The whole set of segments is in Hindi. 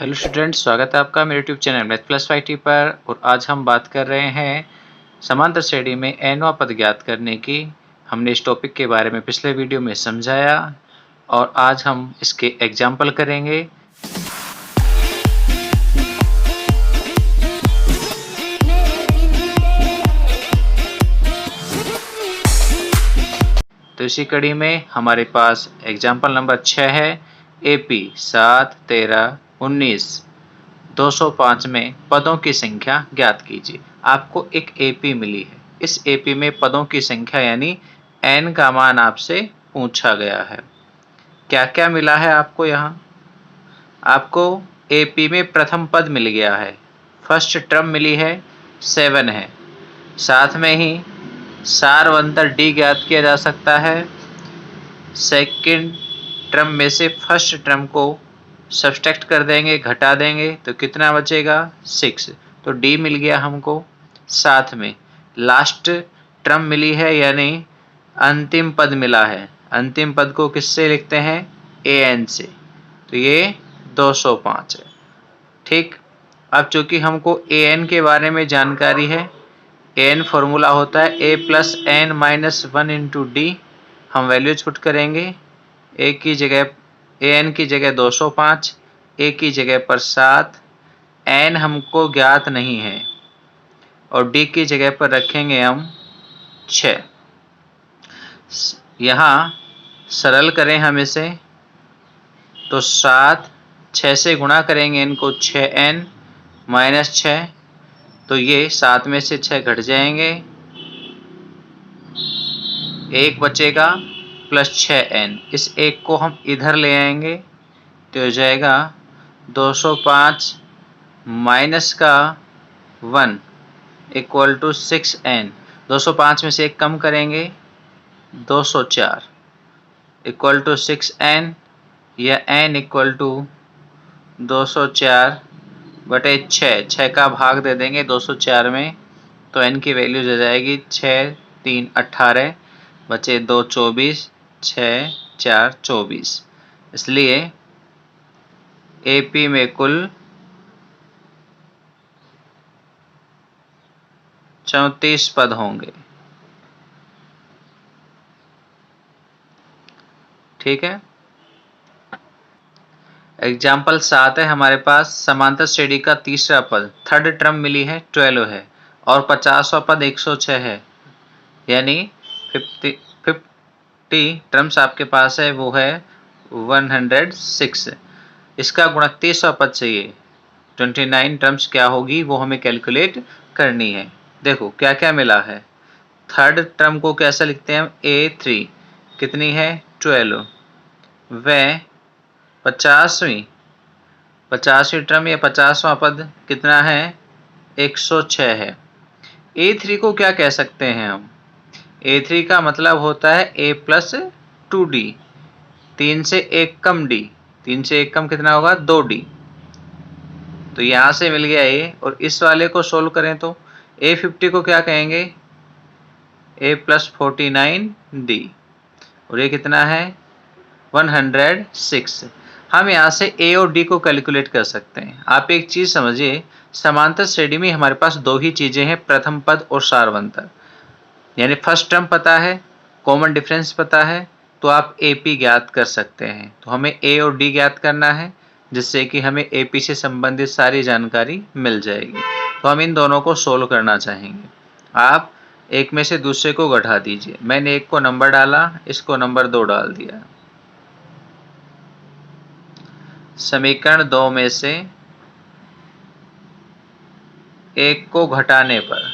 हेलो स्टूडेंट्स, स्वागत है आपका मेरे YouTube channel math plus YT पर। और आज हम बात कर रहे हैं समांतर श्रेणी में nवां पद ज्ञात करने की। हमने इस टॉपिक के बारे में पिछले वीडियो में समझाया और आज हम इसके एग्जाम्पल करेंगे। तो इसी कड़ी में हमारे पास एग्जाम्पल नंबर 6 है। AP 7, 13, 19, 205 में पदों की संख्या ज्ञात कीजिए। आपको एक AP मिली है। इस AP में पदों की संख्या यानी n का मान आपसे पूछा गया है। क्या क्या मिला है आपको यहाँ? आपको AP में प्रथम पद मिल गया है, फर्स्ट टर्म मिली है 7 है। साथ में ही सारवंतर D ज्ञात किया जा सकता है। सेकंड टर्म में से फर्स्ट टर्म को सब्सट्रैक्ट कर देंगे, घटा देंगे तो कितना बचेगा 6। तो D मिल गया हमको। साथ में लास्ट टर्म मिली है यानी अंतिम पद मिला है। अंतिम पद को किससे लिखते हैं? AN से। तो ये 205 है। ठीक, अब चूंकि हमको AN के बारे में जानकारी है, AN फॉर्मूला होता है A plus N minus 1 into D। हम वैल्यूज पुट करेंगे। A की जगह AN की जगह 205, A की जगह पर 7, N हमको ज्ञात नहीं है और D की जगह पर रखेंगे हम 6। यहाँ सरल करें हम इसे तो 7, 6 से गुणा करेंगे इनको 6N माइनस 6, तो ये 7 में से 6 घट जाएंगे, 1 बचेगा प्लस 6N। इस 1 को हम इधर ले आएंगे तो हो जाएगा 205 माइनस का 1 इक्वल टू 6N। 205 में से 1 कम करेंगे 204 इक्वल टू 6N या N इक्वल टू 204 बटे 6 का भाग दे देंगे 204 में तो N की वैल्यू आ जाएगी 6, 3, 18 बचे 2, 24, 6, 4, 24। इसलिए AP में कुल 34 पद होंगे। ठीक है। एग्जाम्पल 7 है हमारे पास। समांतर श्रेणी का तीसरा पद, थर्ड टर्म मिली है 12 है और 50वां पद 106 है, यानी 50 टर्म्स आपके पास है, वो है 106। इसका 29वां पद चाहिए। 29 टर्म्स क्या होगी वो हमें कैलकुलेट करनी है। देखो क्या क्या मिला है। थर्ड टर्म को कैसे लिखते हैं हम? A3 कितनी है? 12। वह 50वीं टर्म या 50वां पद कितना है? 106 है। A3 को क्या कह सकते हैं हम? A3 का मतलब होता है A प्लस 2D। 3 से 1 कम D। 3 से 1 कम कितना होगा? 2D। तो यहाँ से मिल गया A। और इस वाले को सोल्व करें तो A50 को क्या कहेंगे? A plus 49D। और ये कितना है? 106। हम यहाँ से A और D को कैलकुलेट कर सकते हैं। आप एक चीज़ समझिए, समांतर श्रेणी में हमारे पास दो ही चीज़ें हैं, प्रथम पद और सारवंतर। यानी फर्स्ट टर्म पता है, कॉमन डिफरेंस पता है, तो आप AP ज्ञात कर सकते हैं। तो हमें A और D ज्ञात करना है, जिससे कि हमें AP से संबंधित सारी जानकारी मिल जाएगी। तो हम इन दोनों को सोल्व करना चाहेंगे। आप एक में से दूसरे को घटा दीजिए। मैंने एक को नंबर डाला, इसको नंबर 2 डाल दिया। समीकरण 2 में से 1 को घटाने पर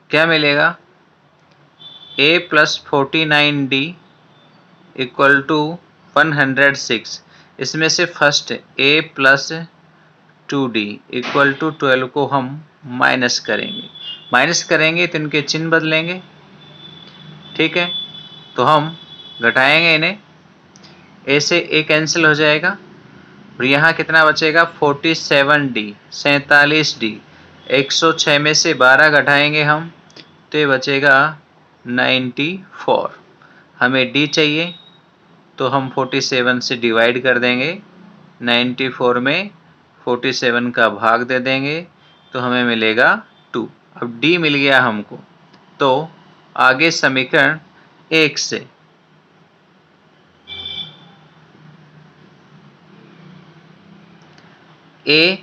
क्या मिलेगा? A plus 49D equal to 106। इसमें से first A plus 2D equal to 12 को हम माइनस करेंगे तो इनके चिन्ह बदलेंगे। ठीक है, तो हम घटाएंगे इन्हें। A से A कैंसिल हो जाएगा और यहाँ कितना बचेगा? 47D 47D। 106 में से 12 घटाएंगे हम तो ये बचेगा 94। हमें D चाहिए। तो हम 47 से डिवाइड कर देंगे, 94 में 47 का भाग दे देंगे तो हमें मिलेगा 2। अब D मिल गया हमको, तो आगे समीकरण 1 से A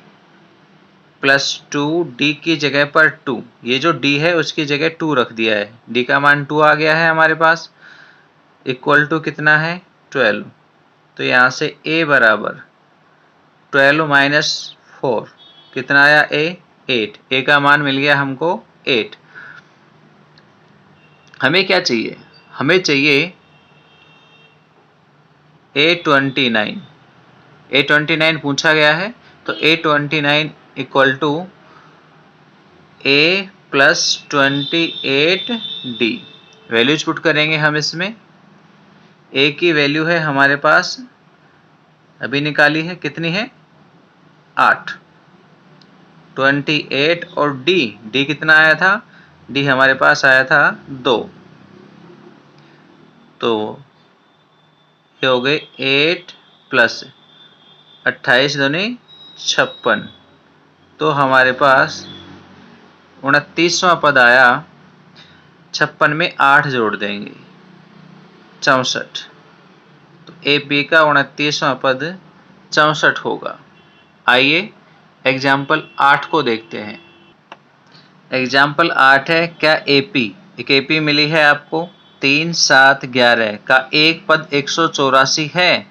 प्लस 2 D की जगह पर 2, ये जो D है उसकी जगह 2 रख दिया है, D का मान 2 आ गया है हमारे पास, इक्वल टू कितना है 12। तो यहाँ से A बराबर 12 माइनस 4 कितना आया A 8, A का मान मिल गया हमको 8। हमें क्या चाहिए, हमें चाहिए A29, A29 पूछा गया है, तो A29 equal to A plus 28D, values put करेंगे हम इसमें। A की वैल्यू है हमारे पास, अभी निकाली है, कितनी है 8, 28 और D कितना आया था, D हमारे पास आया था 2, तो ये हो गए 8 प्लस 28 दूनी 56, तो हमारे पास 29वां पद आया, 56 में 8 जोड़ देंगे 64, तो AP का 29वां पद 64 होगा। आइए एग्जाम्पल 8 को देखते हैं। एग्जाम्पल 8 है, क्या AP, एक AP मिली है आपको 3, 7, 11 का एक पद 184 है,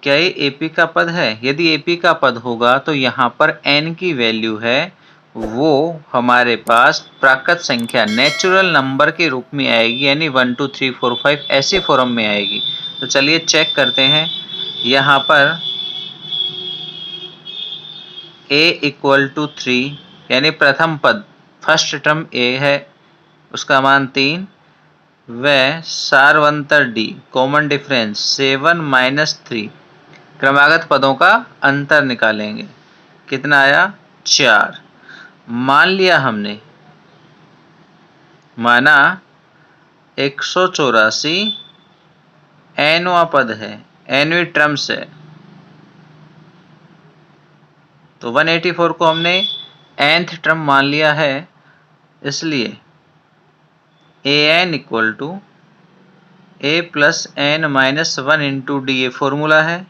क्या ये AP का पद है? यदि AP का पद होगा तो यहाँ पर N की वैल्यू है वो हमारे पास प्राकृत संख्या नेचुरल नंबर के रूप में आएगी, यानी 1 2 3 4 5 ऐसे फॉर्म में आएगी। तो चलिए चेक करते हैं। यहाँ पर A इक्वल टू 3, यानी प्रथम पद फर्स्ट टर्म A है, उसका मान 3, व सारवंतर D कॉमन डिफरेंस 7 माइनस 3, क्रमागत पदों का अंतर निकालेंगे, कितना आया 4। मान लिया हमने, माना 184 nवां पद है, nवीं टर्म्स है, तो 184 को हमने nth टर्म मान लिया है, इसलिए an equal to a plus n minus 1 into D, ये फॉर्मूला है।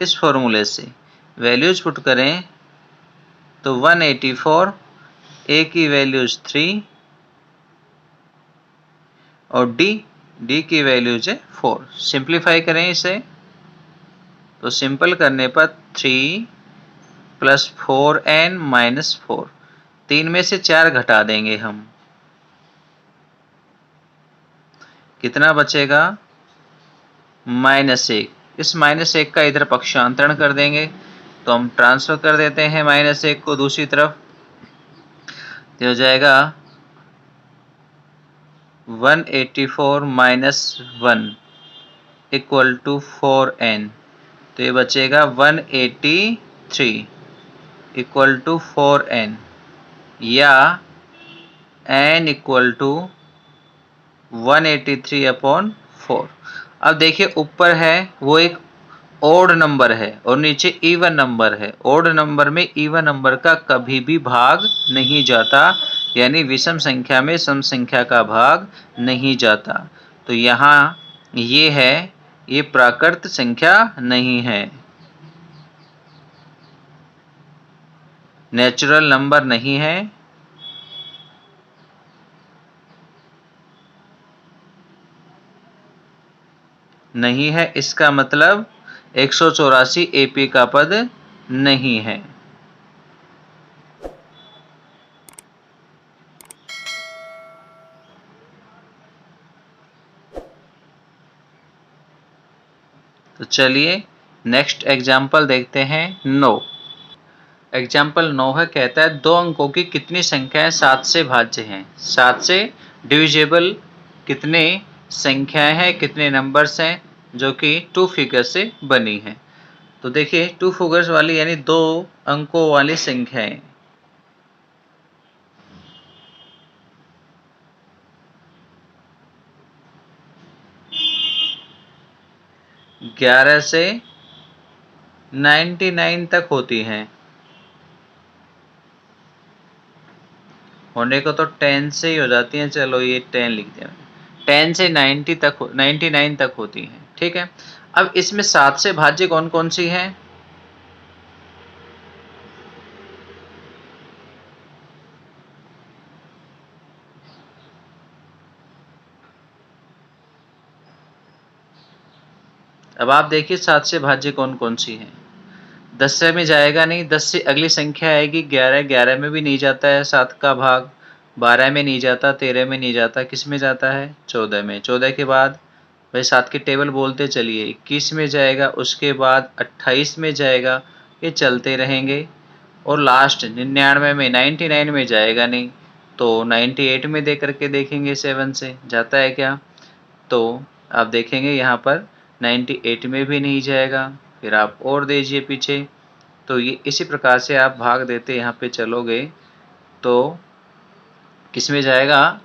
इस फॉर्मूले से वैल्यूज पुट करें तो 184, a की वैल्यूज 3 और d की वैल्यूज है 4। सिंप्लीफाई करें इसे, तो सिंपल करने पर 3 प्लस 4n माइनस 4, 3 में से 4 घटा देंगे हम, कितना बचेगा -1। इस -1 का इधर पक्षांतरण कर देंगे, तो हम ट्रांसफर कर देते हैं -1 को दूसरी तरफ, तो हो जाएगा 184 माइनस 1 इक्वल टू 4n, तो ये बचेगा 183 इक्वल टू 4n, या n इक्वल टू 183/4। अब देखिए ऊपर है वो एक ओड नंबर है और नीचे इवन नंबर है। ओड नंबर में इवन नंबर का कभी भी भाग नहीं जाता, यानी विषम संख्या में सम संख्या का भाग नहीं जाता। तो यहाँ ये है, ये प्राकृत संख्या नहीं है, नेचुरल नंबर नहीं है, नहीं है, इसका मतलब 184 AP का पद नहीं है। तो चलिए नेक्स्ट एग्जाम्पल देखते हैं 9। एग्जाम्पल 9 है, कहता है 2 अंकों की कितनी संख्याएं 7 से भाज्य हैं। 7 से डिविजिबल कितने संख्याएं हैं, कितने नंबर्स हैं जो कि 2 फिगर से बनी है। तो देखिए 2 फिगर्स वाली यानी 2 अंकों वाली संख्याएं, 11 से 99 तक होती हैं। होने को तो 10 से ही हो जाती हैं, चलो ये 10 लिख दिया। 10 से 99 तक होती हैं, ठीक है। अब इसमें 7 से भाज्य कौन कौन सी हैं? अब आप देखिए 7 से भाज्य कौन कौन सी हैं। 10 से में जाएगा नहीं, 10 से अगली संख्या आएगी 11, 11 में भी नहीं जाता है 7 का भाग, 12 में नहीं जाता, 13 में नहीं जाता, किस में जाता है? 14 में। 14 के बाद भाई 7 की टेबल बोलते चलिए, 21 में जाएगा, उसके बाद 28 में जाएगा, ये चलते रहेंगे। और लास्ट 99 में, 99 में जाएगा नहीं, तो 98 में दे करके देखेंगे 7 से जाता है क्या? तो आप देखेंगे यहाँ पर 98 में भी नहीं जाएगा, फिर आप और दीजिए पीछे। तो ये इसी प्रकार से आप भाग देते यहाँ पे चलोगे तो किस में जाएगा?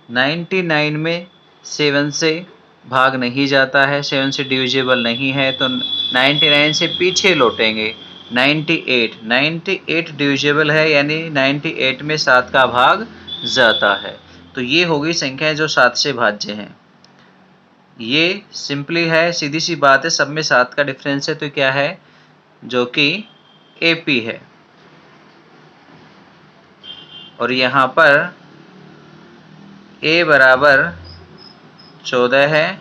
99 में 7 से भाग नहीं जाता है, 7 से डिविजिबल नहीं है, तो 99 से पीछे लौटेंगे। 98 डिविजिबल है, यानी 98 में 7 का भाग जाता है। तो ये होगी संख्याएं जो 7 से भाज्य हैं। ये सिंपली है, सीधी सी बात है, सब में 7 का डिफरेंस है, तो क्या है? जो कि AP है। और यहाँ पर A बराबर 14 है,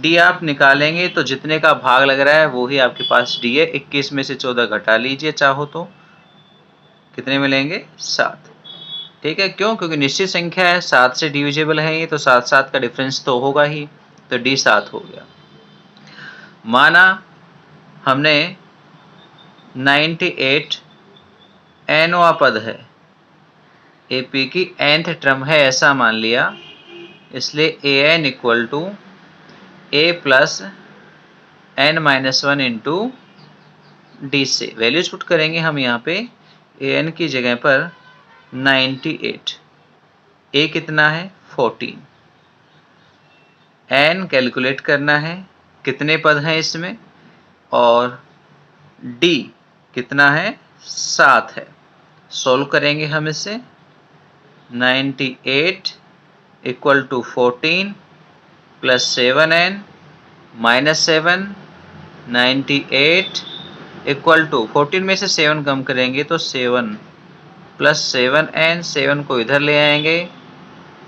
D आप निकालेंगे तो जितने का भाग लग रहा है वो ही आपके पास D है। 21 में से 14 घटा लीजिए चाहो तो, कितने मिलेंगे? 7। ठीक है, क्यों? क्योंकि निश्चित संख्या है, 7 से डिविजिबल है ये, तो 7 7 का डिफरेंस तो होगा ही, तो D 7 हो गया। माना हमने 98 nवां पद है, AP की nth टर्म है ऐसा मान लिया, इसलिए an equal to A plus n-1 into D से वैल्यूज पुट करेंगे हम यहाँ पे। an की जगह पर 98, A कितना है? 14, n कैलकुलेट करना है, कितने पद हैं इसमें, और D कितना है? 7 है। सोल्व करेंगे हम इसे। 98 equal to 14 plus 7n minus 7, 98 equal to 14 में से 7 कम करेंगे तो 7 प्लस 7n, 7 को इधर ले आएंगे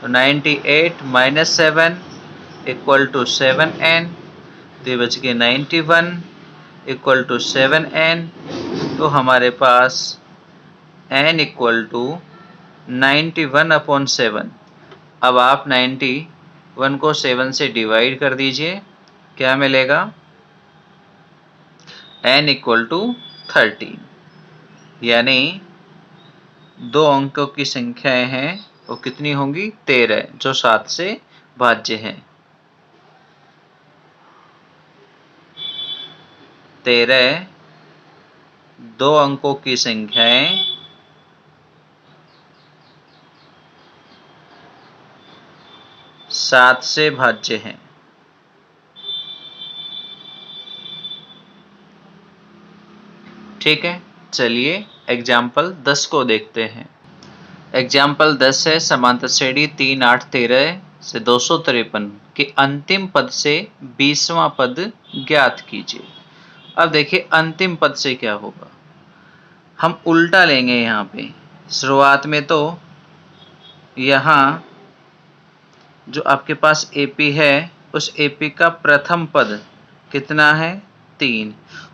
तो 98 माइनस 7 इक्वल टू 7n, तो ये बच गए 91 इक्वल टू 7n। तो हमारे पास n इक्वल टू 91/7। अब आप 91 को 7 से डिवाइड कर दीजिए, क्या मिलेगा? n इक्वल टू 13, यानी 2 अंकों की संख्याएं हैं वो कितनी होंगी? 13, जो 7 से भाज्य हैं। 13 2 अंकों की संख्याएं 7 से भाज्य हैं। ठीक है, चलिए एग्जाम्पल 10 को देखते हैं। एग्जाम्पल 10 है, समांतर श्रेणी 3 8 13 से 253 के अंतिम पद से 20वां पद ज्ञात कीजिए। अब देखिए अंतिम पद से क्या होगा, हम उल्टा लेंगे। यहाँ पे शुरुआत में तो यहाँ जो आपके पास AP है, उस AP का प्रथम पद कितना है? 3,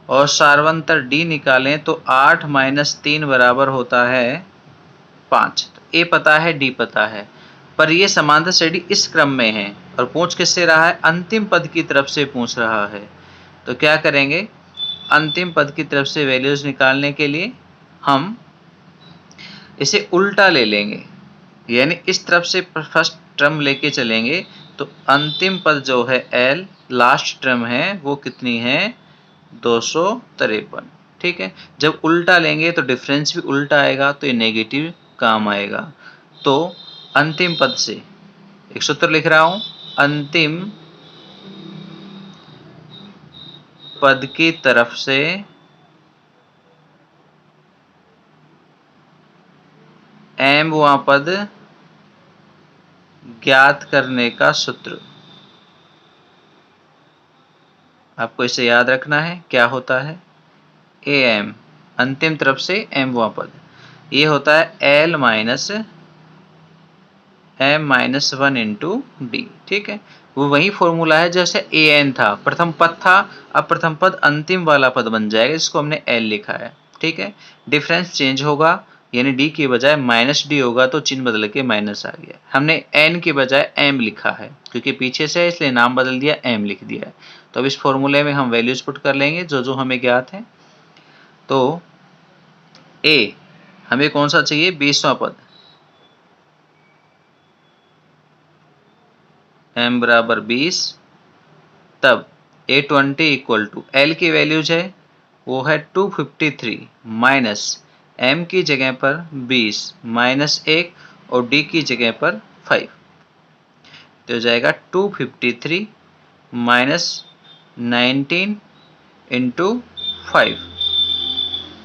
और सार्वंतर D निकालें तो 8 माइनस 3 बराबर होता है 5। तो A पता है, D पता है, पर ये समांतर श्रेणी इस क्रम में है और पूछ किससे रहा है? अंतिम पद की तरफ से पूछ रहा है। तो क्या करेंगे? अंतिम पद की तरफ से वैल्यूज निकालने के लिए हम इसे उल्टा ले लेंगे, यानी इस तरफ से फर्स्ट टर्म लेके चलेंगे। तो अंतिम पद जो है L, लास्ट टर्म है, वो कितनी है? 253। ठीक है, जब उल्टा लेंगे तो डिफरेंस भी उल्टा आएगा, तो ये नेगेटिव काम आएगा। तो अंतिम पद से एक सूत्र लिख रहा हूं, अंतिम पद की तरफ से m पद ज्ञात करने का सूत्र। आपको इसे याद रखना है। क्या होता है? am, अंतिम तरफ से m पद, ये होता है l minus m-1 into D. ठीक है, वो वही फॉर्मूला है जैसे an था, प्रथम पद था, अब प्रथम पद अंतिम वाला पद बन जाएगा, जिसको हमने l लिखा है। ठीक है, डिफरेंस चेंज होगा, यानी d की बजाय माइनस डी होगा तो चिन्ह बदल के माइनस आ गया। हमने n की बजाय m लिखा है क्योंकि पीछे से, इसलिए नाम बदल दिया, m लिख दिया है। तो अब इस फॉर्मूले में हम वैल्यूज पुट कर लेंगे जो जो हमें ज्ञात है। तो a हमें कौन सा चाहिए? 20वां पद, m बराबर 20, तब A20 इक्वल टू L की वैल्यूज है वो है 253 माइनस M की जगह पर 20 माइनस 1 और D की जगह पर 5, तो हो जाएगा 253 माइनस 19 इंटू 5,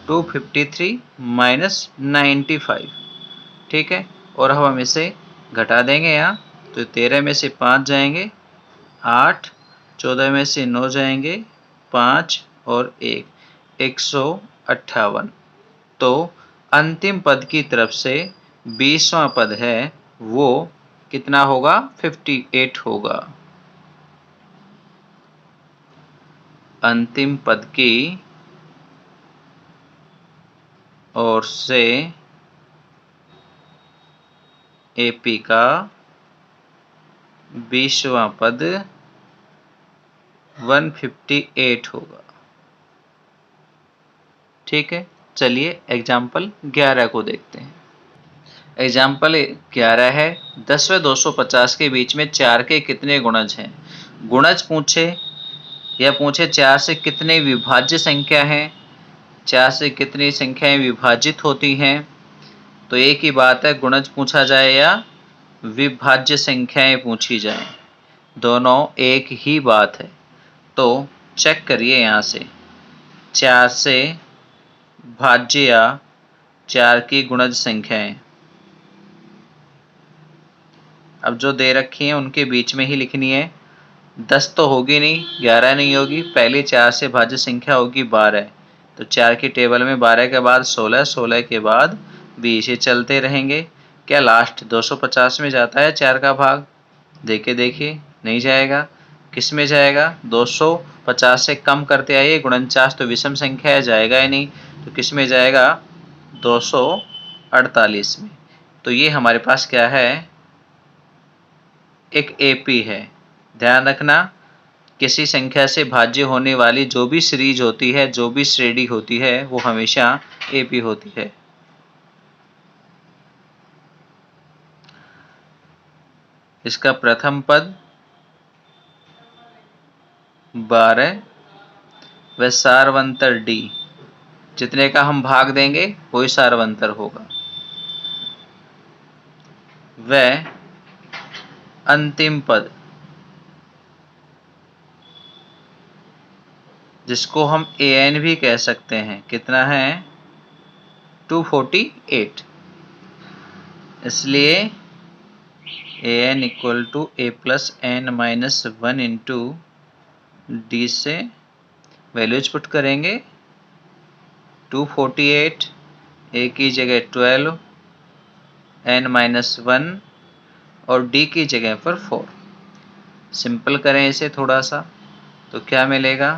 253 माइनस 95। ठीक है, और अब हम इसे घटा देंगे यहाँ, तो 13 में से 5 जाएंगे 8, 14 में से 9 जाएंगे 5 और 1, 158। तो अंतिम पद की तरफ से 20वां पद है वो कितना होगा? 58 होगा। अंतिम पद की ओर से AP का 20वां पद 158 होगा। ठीक है, चलिए एग्जाम्पल 11 को देखते हैं। एग्जाम्पल 11 है, 10 व 250 के बीच में 4 के कितने गुणज हैं? गुणज पूछे या पूछे 4 से कितने विभाज्य संख्या हैं, 4 से कितनी संख्याएं विभाजित होती हैं, तो एक ही बात है, गुणज पूछा जाए या विभाज्य संख्याएं पूछी जाए, दोनों एक ही बात है। तो चेक करिए यहाँ से, 4 से भाज्य या 4 की गुणज संख्याएं, अब जो दे रखी हैं उनके बीच में ही लिखनी है। 10 तो होगी नहीं, 11 नहीं होगी, पहली 4 से भाज्य संख्या होगी 12, तो 4 की टेबल में 12 के बाद 16, 16 के बाद 20, ये चलते रहेंगे। क्या लास्ट 250 में जाता है 4 का भाग? देखिए नहीं जाएगा। किस में जाएगा? 250 से कम करते आइए, गुणनचास तो विषम संख्या है, जाएगा ही नहीं, तो किस में जाएगा? 248 में। तो ये हमारे पास क्या है? एक AP है। ध्यान रखना, किसी संख्या से भाज्य होने वाली जो भी सीरीज होती है, जो भी श्रेणी होती है, वो हमेशा AP होती है। इसका प्रथम पद 12 व सारवंतर D, जितने का हम भाग देंगे वही सारवंतर होगा। वह अंतिम पद जिसको हम AN भी कह सकते हैं, कितना है? 248। इसलिए AN equal to A plus N minus 1 into D से वैल्यूज पुट करेंगे। 248, A की जगह 12, N माइनस 1 और D की जगह पर 4। सिंपल करें इसे थोड़ा सा, तो क्या मिलेगा?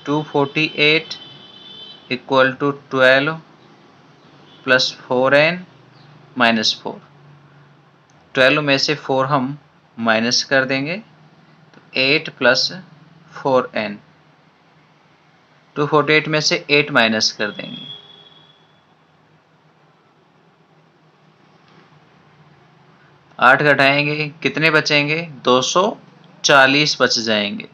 248 equal to 12 plus 4N minus 4। 12 में से 4 हम माइनस कर देंगे, तो 8 प्लस 4N। 248 में से 8 माइनस कर देंगे, 8 घटाएंगे, कितने बचेंगे? 240 बच जाएंगे।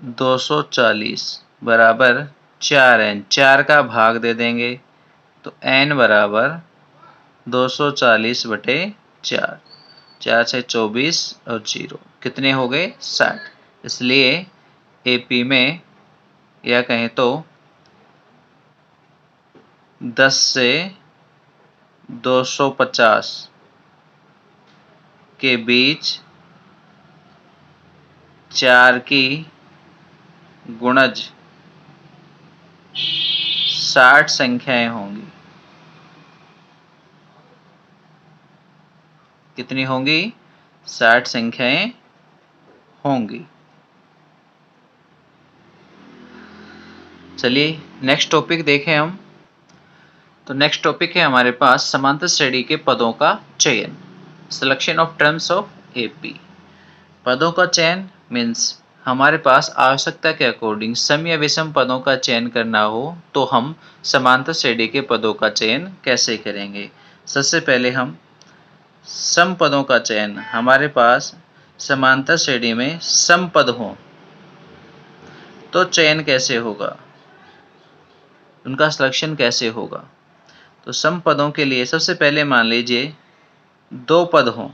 240 बराबर 4N, 4 का भाग दे देंगे, तो N बराबर 240 बटे 4, 4 से 24 और 0, कितने हो गए? 60। इसलिए एपी में या कहें तो 10 से 250 के बीच 4 की गुणज 60 संख्याएं होंगी। कितनी होंगी? 60 संख्याएं होंगी। चलिए नेक्स्ट टॉपिक देखें हम। तो नेक्स्ट टॉपिक है हमारे पास समांतर श्रेणी के पदों का चयन, selection of terms of AP. पदों का चयन मीन्स हमारे पास आवश्यकता के अकॉर्डिंग सम या विषम पदों का चयन करना हो तो हम समांतर श्रेणी के पदों का चयन कैसे करेंगे। सबसे पहले हम सम पदों का चयन, हमारे पास समांतर श्रेणी में सम पद हों तो चयन कैसे होगा, उनका सिलेक्शन कैसे होगा। तो सम पदों के लिए सबसे पहले मान लीजिए 2 पद हों,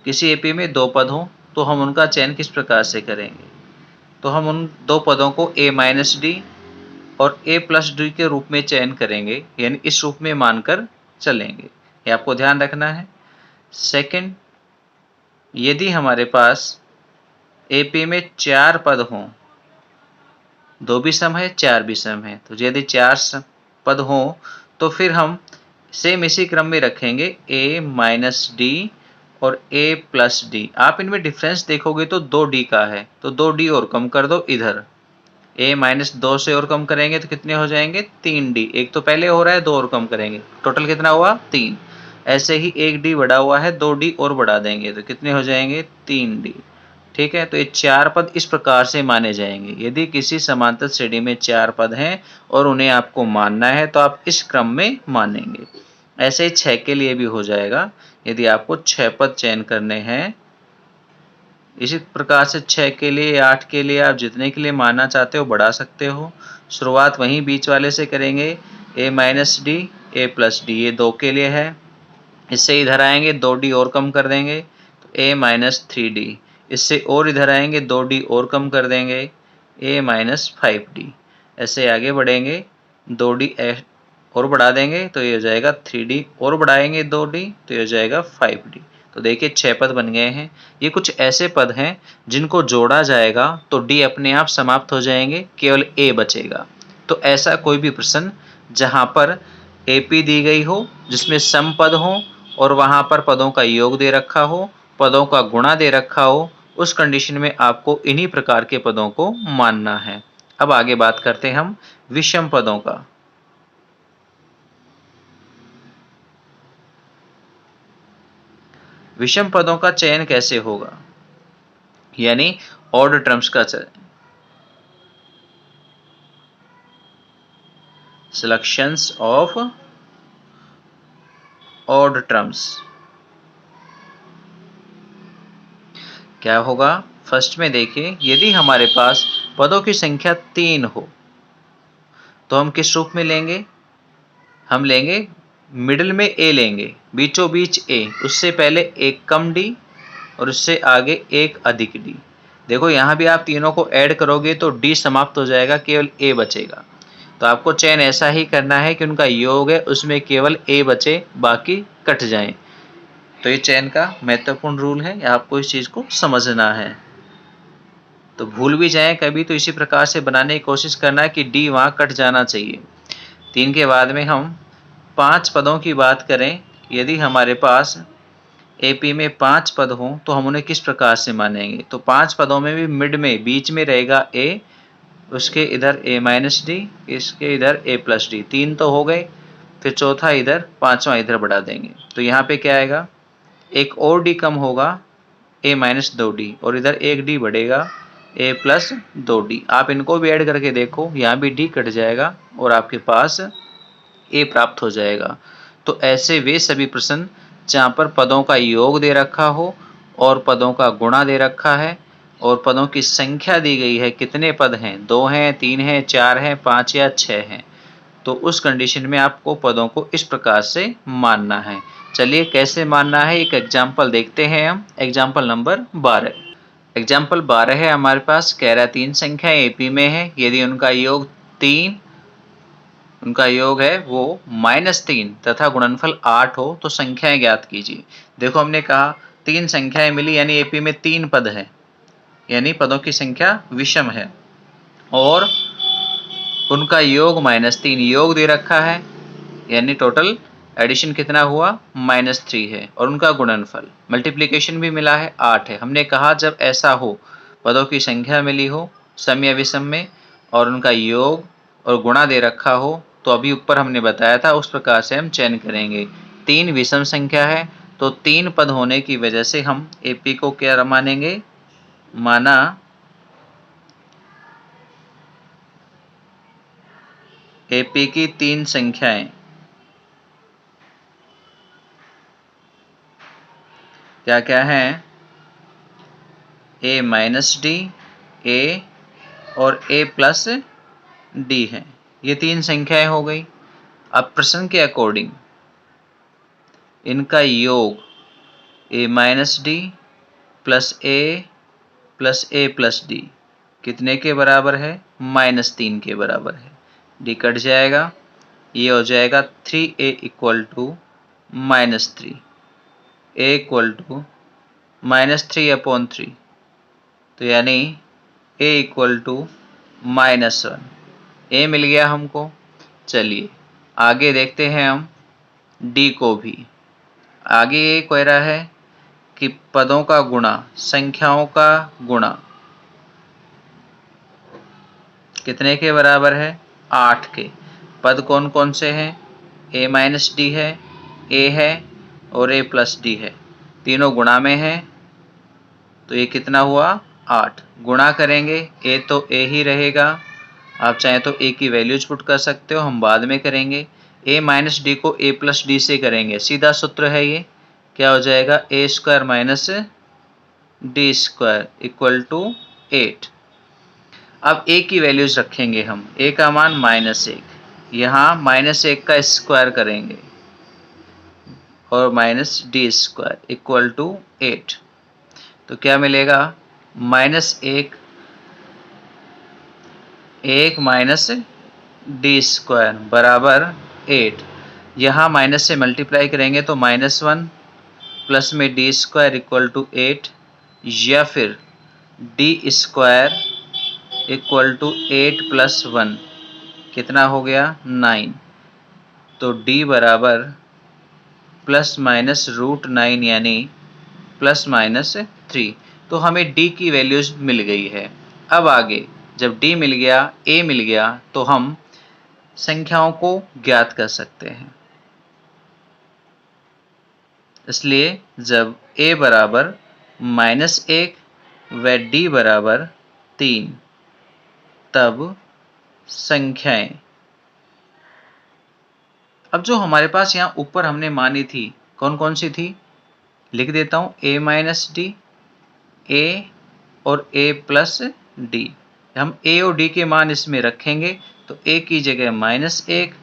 किसी एपी में 2 पद हों तो हम उनका चयन किस प्रकार से करेंगे। तो हम उन 2 पदों को a-d और a+d के रूप में चयन करेंगे, यानी इस रूप में मानकर चलेंगे, ये आपको ध्यान रखना है। सेकंड, यदि हमारे पास एपी में 4 पद हों, 2 भी सम है 4 भी सम है, तो यदि 4 पद हों तो फिर हम सेम इसी क्रम में रखेंगे a-d और a+d। आप इनमें डिफरेंस देखोगे तो 2d का है, तो 2d और कम कर दो इधर, a-2 से और कम करेंगे तो कितने हो जाएंगे 3d। एक तो पहले हो रहा है, 2 और कम करेंगे, टोटल कितना हुआ 3। ऐसे ही 1d बढ़ा हुआ है, 2d और बढ़ा देंगे तो कितने हो जाएंगे 3d। ठीक है, तो ये 4 पद इस प्रकार से माने जाएंगे। यदि किसी समांतर श्रेणी में 4 पद हैं और उन्हें आपको मानना है तो आप इस क्रम में मानेंगे। ऐसे ही 6 के लिए भी हो जाएगा, यदि आपको 6 पद चयन करने हैं, इसी प्रकार से 6 के लिए 8 के लिए आप जितने के लिए मानना चाहते हो बढ़ा सकते हो। शुरुआत वहीं बीच वाले से करेंगे, a-d a+d, ये 2 के लिए है। इससे इधर आएंगे 2d और कम कर देंगे तो a-3d, इससे और इधर आएंगे 2d और कम कर देंगे a-5d। ऐसे आगे बढ़ेंगे 2d और बढ़ा देंगे तो ये हो जाएगा 3d और बढ़ाएंगे 2d तो ये हो जाएगा 5d। तो देखिए 6 पद बन गए हैं। ये कुछ ऐसे पद हैं जिनको जोड़ा जाएगा तो d अपने आप समाप्त हो जाएंगे, केवल a बचेगा। तो ऐसा कोई भी प्रश्न जहां पर एपी दी गई हो, जिसमें सम पद हो और वहां पर पदों का योग दे रखा हो, पदों का गुणा दे रखा हो, उस कंडीशन में आपको इन्हीं प्रकार के पदों को मानना है। अब आगे बात करते हैं हम विषम पदों का। विषम पदों का चयन कैसे होगा, यानी ऑड टर्म्स का चयन, सिलेक्शंस ऑफ ऑड टर्म्स। क्या होगा, फर्स्ट में देखिए, यदि हमारे पास पदों की संख्या 3 हो तो हम किस रूप में लेंगे, हम लेंगे मिडिल में a लेंगे, बीचों बीच a, उससे पहले एक कम d और उससे आगे एक अधिक d। देखो यहाँ भी आप तीनों को ऐड करोगे तो d समाप्त हो जाएगा, केवल a बचेगा। तो आपको चयन ऐसा ही करना है कि उनका योग है उसमें केवल a बचे, बाकी कट जाएं। तो ये चयन का महत्वपूर्ण रूल है, आपको इस चीज़ को समझना है। तो भूल भी जाएं कभी तो इसी प्रकार से बनाने की कोशिश करना कि d वहाँ कट जाना चाहिए। 3 के बाद में हम 5 पदों की बात करें, यदि हमारे पास एपी में 5 पद हों तो हम उन्हें किस प्रकार से मानेंगे। तो 5 पदों में भी मिड में बीच में रहेगा a, उसके इधर a-d, इसके इधर a+d, 3 तो हो गए, फिर चौथा इधर, पांचवा इधर बढ़ा देंगे। तो यहाँ पे क्या आएगा, एक और d कम होगा a-2d और इधर एक d बढ़ेगा a+2d। आप इनको भी ऐड करके देखो, यहाँ भी d कट जाएगा और आपके पास a प्राप्त हो जाएगा। तो ऐसे वे सभी प्रश्न जहाँ पर पदों का योग दे रखा हो और पदों का गुणा दे रखा है और पदों की संख्या दी गई है, कितने पद हैं, 2 हैं, 3 हैं, 4 हैं, 5 या 6 हैं, तो उस कंडीशन में आपको पदों को इस प्रकार से मानना है। चलिए कैसे मानना है, एक एग्जाम्पल देखते हैं हम, एग्जाम्पल नंबर 12। एग्जाम्पल 12 है हमारे पास, कह रहा है 3 संख्याएं एपी में है, यदि उनका योग है वो -3 तथा गुणनफल 8 हो तो संख्याएं ज्ञात कीजिए। देखो हमने कहा 3 संख्याएं मिली यानी एपी में 3 पद है, यानी पदों की संख्या विषम है, और उनका योग -3 योग दे रखा है, यानी टोटल एडिशन कितना हुआ -3 है, और उनका गुणनफल मल्टीप्लिकेशन भी मिला है 8 है। हमने कहा जब ऐसा हो, पदों की संख्या मिली हो सम या विषम में और उनका योग और गुणा दे रखा हो, तो अभी ऊपर हमने बताया था उस प्रकार से हम चयन करेंगे। 3 विषम संख्या है तो 3 पद होने की वजह से हम एपी को क्या मानेंगे, माना एपी की 3 संख्याएं क्या क्या है, a माइनस डी, a और a प्लस डी है। ये 3 संख्याएं हो गई। अब प्रश्न के अकॉर्डिंग इनका योग a minus D plus a plus a plus D कितने के बराबर है, -3 के बराबर है। डी कट जाएगा, ये हो जाएगा 3a equal to -3, a equal to -3/3, तो यानी a इक्वल टू -1, a मिल गया हमको। चलिए आगे देखते हैं हम d को भी। आगे ये कह रहा है कि पदों का गुणा, संख्याओं का गुणा कितने के बराबर है, 8 के। पद कौन कौन से हैं, a माइनस डी है, a है और a प्लस डी है, तीनों गुणा में है, तो ये कितना हुआ 8। गुणा करेंगे a तो a ही रहेगा, आप चाहें तो a की वैल्यूज पुट कर सकते हो, हम बाद में करेंगे। a माइनस डी को a प्लस डी से करेंगे, सीधा सूत्र है ये, क्या हो जाएगा a square minus D square equal to 8। अब a की वैल्यूज रखेंगे हम, a का मान -1, यहाँ -1 का स्क्वायर करेंगे और minus D square equal to 8, तो क्या मिलेगा -1 माइनस डी स्क्वायर बराबर 8। यहाँ माइनस से मल्टीप्लाई करेंगे तो -1 प्लस में डी स्क्वायर इक्वल टू 8, या फिर D square equal to 8 plus 1 कितना हो गया 9, तो d बराबर ±√9 यानी ±3। तो हमें d की वैल्यूज मिल गई है। अब आगे जब d मिल गया, a मिल गया, तो हम संख्याओं को ज्ञात कर सकते हैं। इसलिए जब a बराबर -1 व d बराबर 3, तब संख्याएं, अब जो हमारे पास यहाँ ऊपर हमने मानी थी कौन कौन सी थी, लिख देता हूँ, a माइनस डी, a और a प्लस डी। हम a और d के मान इसमें रखेंगे तो a की जगह -1,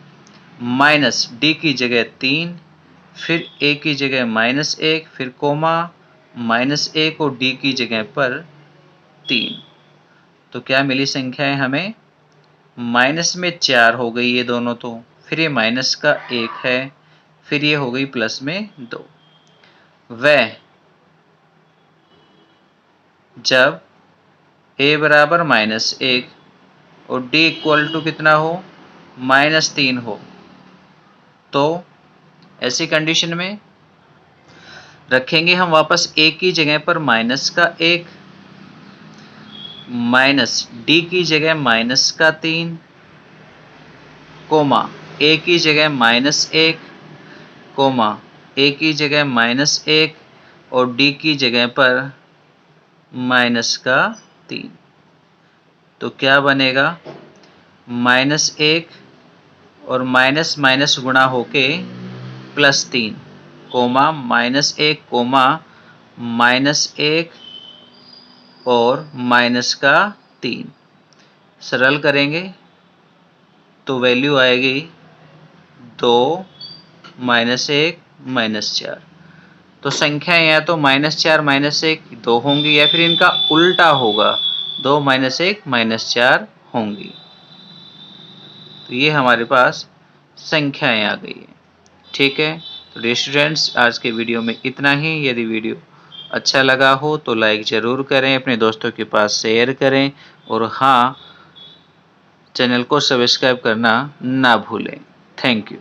माइनस d की जगह 3, फिर a की जगह -1, फिर कोमा -1 और d की जगह पर 3। तो क्या मिली संख्याएं हमें, माइनस में 4 हो गई ये दोनों, तो फिर ये माइनस का 1 है, फिर ये हो गई प्लस में 2। वह जब a बराबर -1 और d इक्वल टू कितना हो -3 हो, तो ऐसी कंडीशन में रखेंगे हम वापस a की जगह पर -1, माइनस d की जगह -3, कोमा a की जगह -1, कोमा a की जगह -1 और d की जगह पर -3। तो क्या बनेगा, -1 और माइनस माइनस गुणा होके +3, कोमा -1, कोमा -1 और -3। सरल करेंगे तो वैल्यू आएगी 2 -1 -4। तो संख्याएं या तो -4 -1 2 होंगी या फिर इनका उल्टा होगा, 2 -1 -4 होंगी। तो ये हमारे पास संख्याएं आ गई है। ठीक है, तो डियर स्टूडेंट्स, आज के वीडियो में इतना ही। यदि वीडियो अच्छा लगा हो तो लाइक ज़रूर करें, अपने दोस्तों के पास शेयर करें और हाँ, चैनल को सब्सक्राइब करना ना भूलें। Thank you.